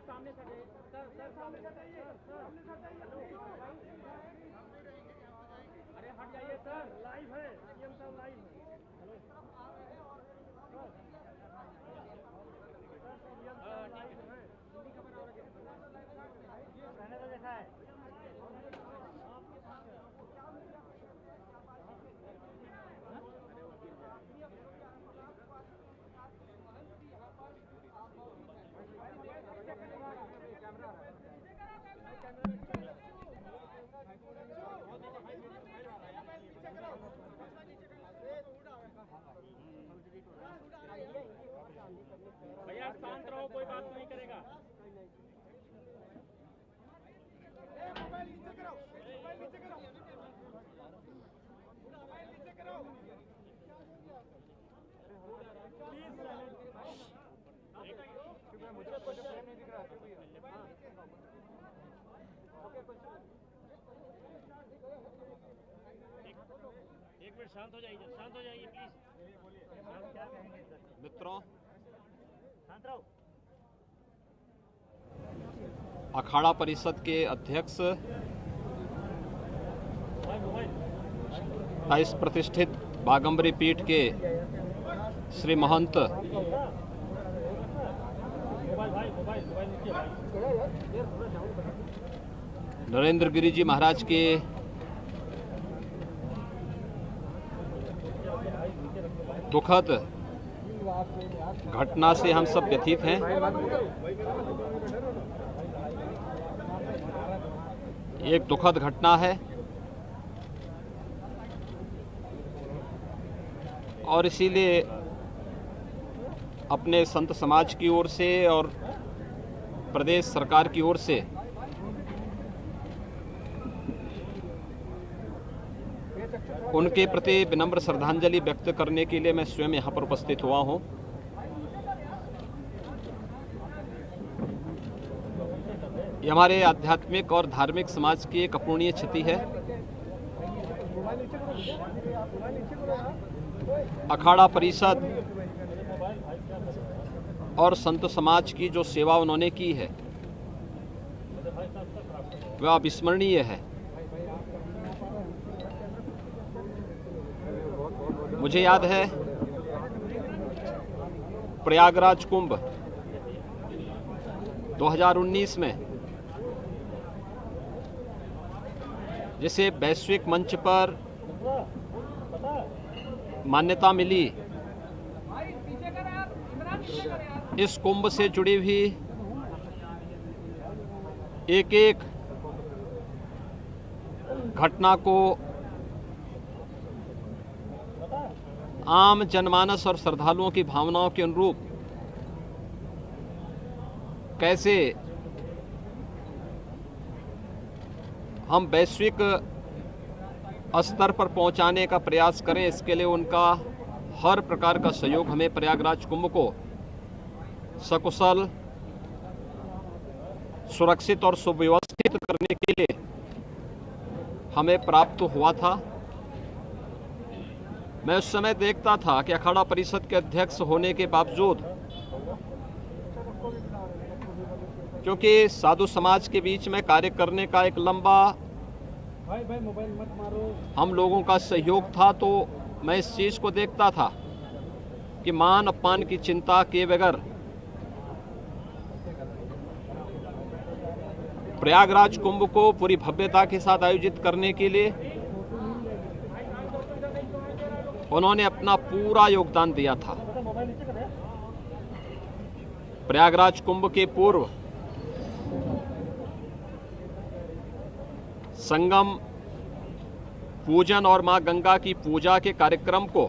सामने से सर सामने से जाइए अरे हट जाइए सर, लाइव है सीएम साहब, लाइव है। हेलो कहने तो जैसा है भैया, शांत रहो, कोई बात नहीं करेगा। मोबाइल नीचे करो, मोबाइल नीचे करो, मोबाइल नीचे करो प्लीज। मुझे कुछ फ्रेम नहीं दिख रहा। एक मिनट शांत हो जाइए, शांत हो जाइए प्लीज। क्या कहेंगे सर? मित्रों, शांत रहो। अखाड़ा परिषद के अध्यक्ष इस प्रतिष्ठित बागंबरी पीठ के श्री महंत नरेंद्र गिरी जी महाराज के दुखद घटना से हम सब व्यथित हैं। एक दुखद घटना है और इसीलिए अपने संत समाज की ओर से और प्रदेश सरकार की ओर से उनके प्रति विनम्र श्रद्धांजलि व्यक्त करने के लिए मैं स्वयं यहाँ पर उपस्थित हुआ हूँ। ये हमारे आध्यात्मिक और धार्मिक समाज की एक अपूरणीय क्षति है। अखाड़ा परिषद और संत समाज की जो सेवा उन्होंने की है वह अविस्मरणीय है। मुझे याद है प्रयागराज कुंभ 2019 में जिसे वैश्विक मंच पर मान्यता मिली, इस कुंभ से जुड़ी हुई एक एक घटना को आम जनमानस और श्रद्धालुओं की भावनाओं के अनुरूप कैसे हम वैश्विक स्तर पर पहुंचाने का प्रयास करें, इसके लिए उनका हर प्रकार का सहयोग हमें प्रयागराज कुंभ को सकुशल, सुरक्षित और सुव्यवस्थित करने के लिए हमें प्राप्त हुआ था। मैं उस समय देखता था कि अखाड़ा परिषद के अध्यक्ष होने के बावजूद, क्योंकि साधु समाज के बीच में कार्य करने का एक लंबा मोबाइल मत मारो हम लोगों का सहयोग था, तो मैं इस चीज़ को देखता था कि मान अपमान की चिंता किए बगैर प्रयागराज कुंभ को पूरी भव्यता के साथ आयोजित करने के लिए उन्होंने अपना पूरा योगदान दिया था। प्रयागराज कुंभ के पूर्व संगम पूजन और मां गंगा की पूजा के कार्यक्रम को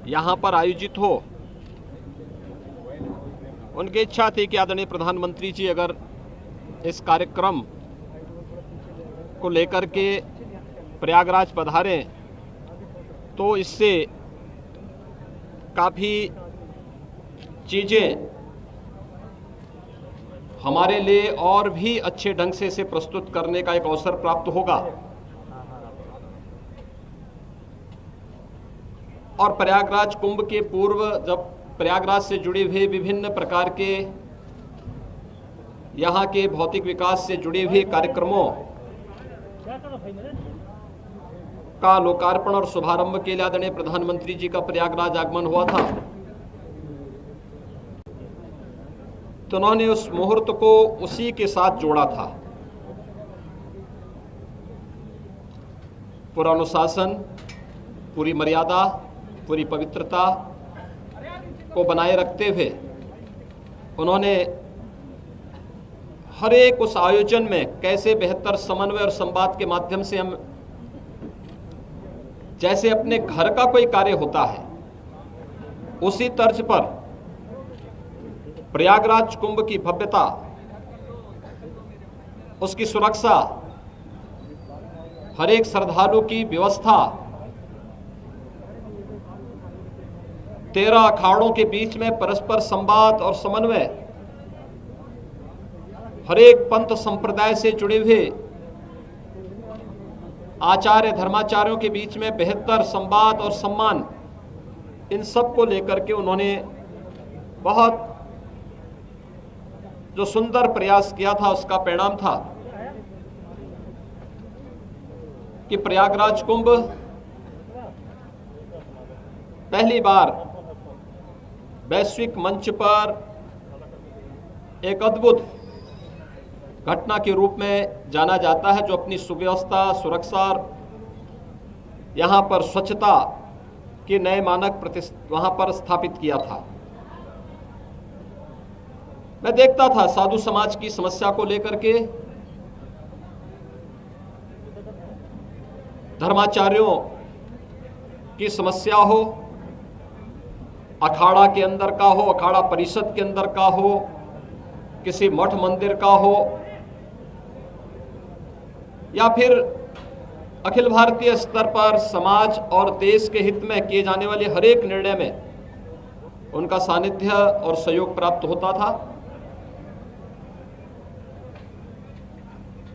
यहां पर आयोजित हो, उनकी इच्छा थी कि आदरणीय प्रधानमंत्री जी अगर इस कार्यक्रम को लेकर के प्रयागराज पधारें तो इससे काफ़ी चीज़ें हमारे लिए और भी अच्छे ढंग से इसे प्रस्तुत करने का एक अवसर प्राप्त होगा। और प्रयागराज कुंभ के पूर्व जब प्रयागराज से जुड़े हुए विभिन्न प्रकार के यहाँ के भौतिक विकास से जुड़े हुए कार्यक्रमों का लोकार्पण और शुभारंभ के लिए आदरणीय प्रधानमंत्री जी का प्रयागराज आगमन हुआ था, तो उन्होंने उस मुहूर्त को उसी के साथ जोड़ा था। पूरा अनुशासन, पूरी मर्यादा, पूरी पवित्रता को बनाए रखते हुए उन्होंने हर एक उस आयोजन में कैसे बेहतर समन्वय और संवाद के माध्यम से हम जैसे अपने घर का कोई कार्य होता है उसी तर्ज पर प्रयागराज कुंभ की भव्यता, उसकी सुरक्षा, हर एक श्रद्धालु की व्यवस्था, 13 अखाड़ों के बीच में परस्पर संवाद और समन्वय, हर एक पंथ संप्रदाय से जुड़े हुए आचार्य धर्माचार्यों के बीच में बेहतर संवाद और सम्मान, इन सब को लेकर के उन्होंने बहुत जो सुंदर प्रयास किया था, उसका परिणाम था कि प्रयागराज कुंभ पहली बार वैश्विक मंच पर एक अद्भुत घटना के रूप में जाना जाता है, जो अपनी सुव्यवस्था, सुरक्षा, यहाँ पर स्वच्छता के नए मानक वहाँ पर स्थापित किया था। मैं देखता था साधु समाज की समस्या को लेकर के, धर्माचार्यों की समस्या हो, अखाड़ा के अंदर का हो, अखाड़ा परिषद के अंदर का हो, किसी मठ मंदिर का हो, या फिर अखिल भारतीय स्तर पर समाज और देश के हित में किए जाने वाले हर एक निर्णय में उनका सानिध्य और सहयोग प्राप्त होता था।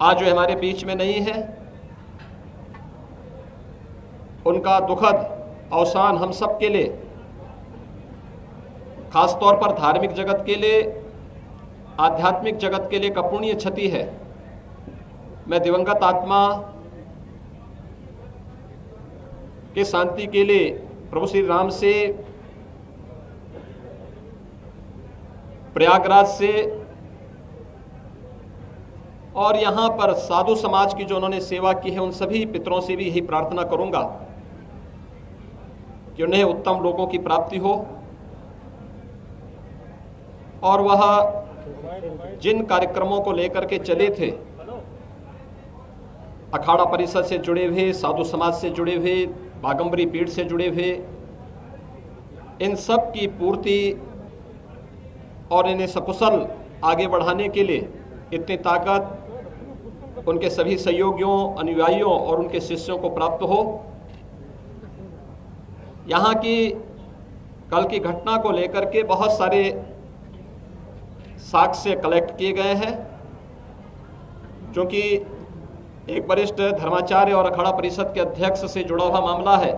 आज वे हमारे बीच में नहीं है, उनका दुखद अवसान हम सब के लिए, खासतौर पर धार्मिक जगत के लिए, आध्यात्मिक जगत के लिए एक अपूर्णीय क्षति है। मैं दिवंगत आत्मा की शांति के लिए प्रभु श्री राम से, प्रयागराज से और यहाँ पर साधु समाज की जो उन्होंने सेवा की है, उन सभी पितरों से भी यही प्रार्थना करूंगा कि उन्हें उत्तम लोगों की प्राप्ति हो और वह जिन कार्यक्रमों को लेकर के चले थे, अखाड़ा परिषद से जुड़े हुए, साधु समाज से जुड़े हुए, बागंबरी पीठ से जुड़े हुए, इन सब की पूर्ति और इन्हें सकुशल आगे बढ़ाने के लिए इतनी ताकत उनके सभी सहयोगियों, अनुयायियों और उनके शिष्यों को प्राप्त हो। यहाँ की कल की घटना को लेकर के बहुत सारे साक्ष्य कलेक्ट किए गए हैं, क्योंकि एक वरिष्ठ धर्माचार्य और अखाड़ा परिषद के अध्यक्ष से जुड़ा हुआ मामला है।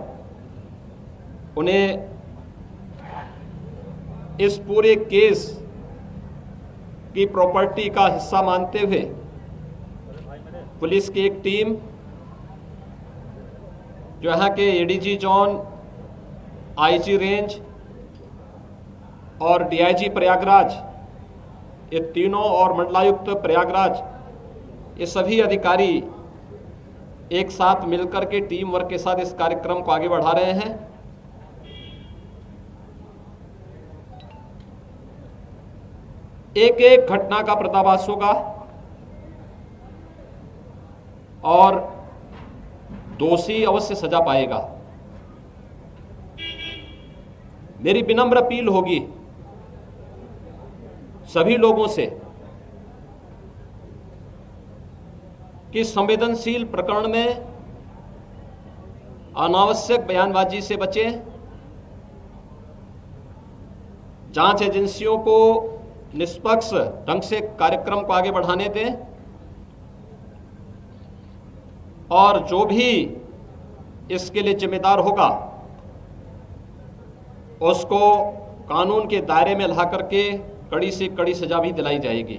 उन्हें इस पूरे केस की प्रॉपर्टी का हिस्सा मानते हुए पुलिस की एक टीम, जो यहाँ के एडीजी जोन, आईजी रेंज और डीआईजी प्रयागराज, ये तीनों, और मंडलायुक्त प्रयागराज, ये सभी अधिकारी एक साथ मिलकर के टीम वर्क के साथ इस कार्यक्रम को आगे बढ़ा रहे हैं। एक एक घटना का पर्दाफाश होगा और दोषी अवश्य सजा पाएगा। मेरी विनम्र अपील होगी सभी लोगों से कि संवेदनशील प्रकरण में अनावश्यक बयानबाजी से बचें, जांच एजेंसियों को निष्पक्ष ढंग से कार्यक्रम को आगे बढ़ाने दें और जो भी इसके लिए जिम्मेदार होगा उसको कानून के दायरे में ला करके कड़ी से कड़ी सजा भी दिलाई जाएगी।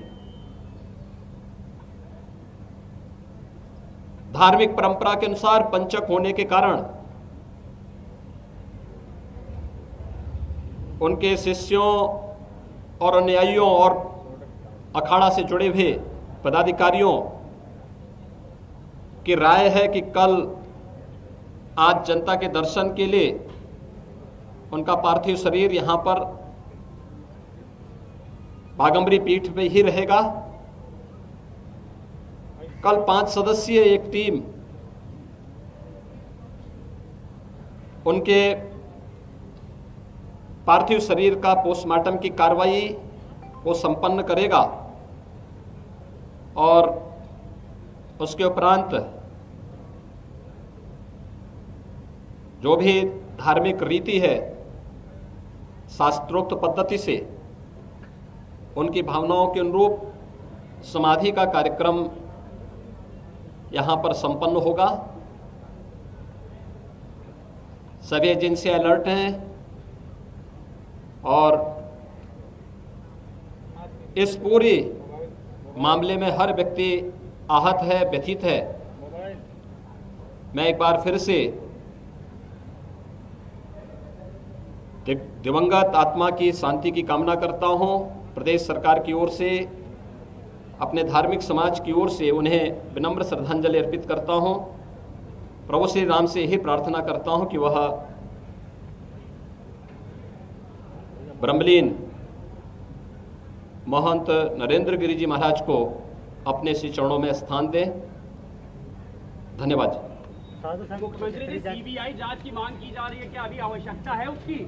धार्मिक परंपरा के अनुसार पंचक होने के कारण उनके शिष्यों और अनुयायियों और अखाड़ा से जुड़े हुए पदाधिकारियों की राय है कि कल आज जनता के दर्शन के लिए उनका पार्थिव शरीर यहां पर बाघंबरी पीठ में ही रहेगा। कल 5 सदस्यीय एक टीम उनके पार्थिव शरीर का पोस्टमार्टम की कार्रवाई को संपन्न करेगा और उसके उपरांत जो भी धार्मिक रीति है शास्त्रोक्त पद्धति से उनकी भावनाओं के अनुरूप समाधि का कार्यक्रम यहां पर संपन्न होगा। सभी एजेंसियां अलर्ट हैं और इस पूरे मामले में हर व्यक्ति आहत है, व्यथित है। मैं एक बार फिर से दिवंगत आत्मा की शांति की कामना करता हूं। प्रदेश सरकार की ओर से, अपने धार्मिक समाज की ओर से उन्हें विनम्र श्रद्धांजलि अर्पित करता हूं। प्रभु श्री राम से यही प्रार्थना करता हूं कि वह ब्रह्मलीन महंत नरेंद्र गिरि जी महाराज को अपने श्री चरणों में स्थान दें। धन्यवाद। मुख्यमंत्री जी, सीबीआई जांच की मांग की जा रही है, क्या अभी आवश्यकता है उसकी?